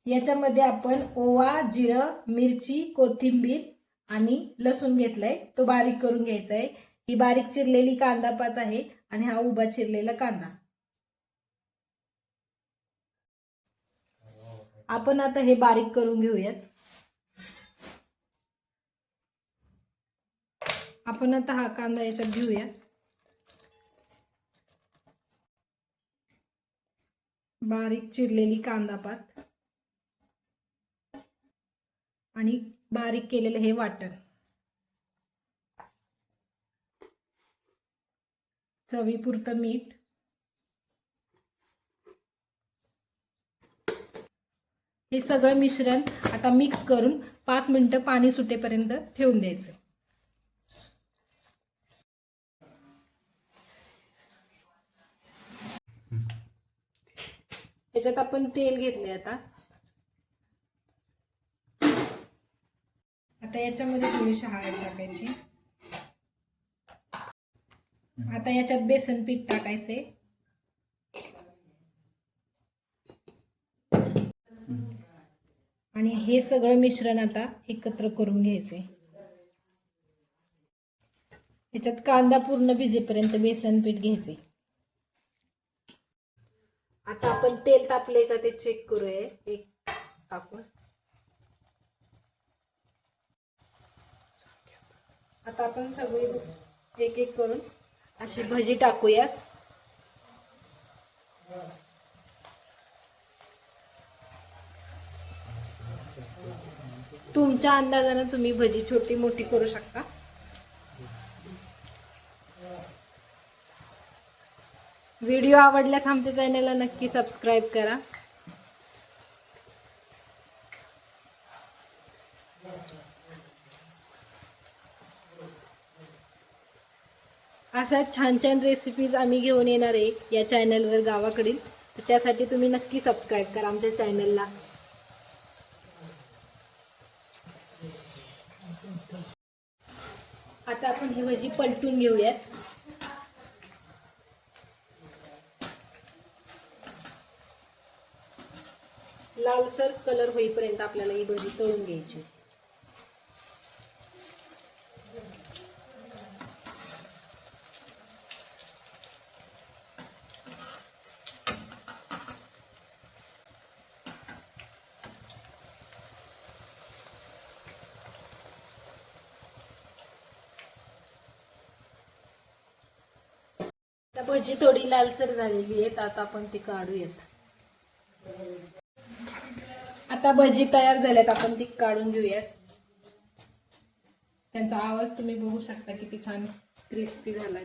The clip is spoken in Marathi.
याच्यामध्ये आपण ओवा, जिरं, मिरची, कोथिंबीर आणि लसूण घेतलाय, तो बारीक करून घ्यायचा आहे। ही बारीक चिरलेली कांदा पात आहे आणि हा उभा चिरलेला कांदा। आपण आता हे बारीक करून घेऊयात। आपण आता हा कांदा याच्यात घेऊया। बारीक चिरलेली कांदा पात आणि बारीक केलेलं हे वाटण, चवीपुरतं मीठ, हे सगळं मिश्रण आता मिक्स करून 5 मिनिटं पाणी सुटेपर्यंत ठेवून द्यायचं। याच्यात आपण तेल घेतले। आता याच्यामध्ये थोडीशी हळद टाकायची। आता याच्यात बेसन पीठ टाकायचे आणि हे सगळं मिश्रण आता एकत्र करून घ्यायचे। याच्यात कांदा पूर्ण भिजेपर्यंत बेसन पीठ घ्यायचे। आता आपण तेल तापले का ते चेक करूया, एक टाकून। आता आपण सगळे एक एक करून अशी भजी टाकूयात। तुमच्या अंदाजाने तुम्ही भजी छोटी मोठी करू शकता। व्हिडिओ आवडल्यास आमच्या चॅनलला नक्की सबस्क्राईब करा। अशा छान छान रेसिपीज आम्ही घेऊन येणार आहे या चॅनलवर गावाकडील, तर त्यासाठी तुम्ही नक्की सबस्क्राईब करा आमच्या चॅनलला। आता आपण ही भजी पलटून घेऊयात। लालसर कलर होईपर्यंत आपल्याला ही भजी तळून घ्यायची। भजी थोडी लालसर झालेली आहेत, आता आपण ती काढूयात। आता भजी तयार झाल्यात, आपण ती काढून घेऊयात। त्यांचा आवाज तुम्ही बघू शकता किती छान क्रिस्पी झालाय।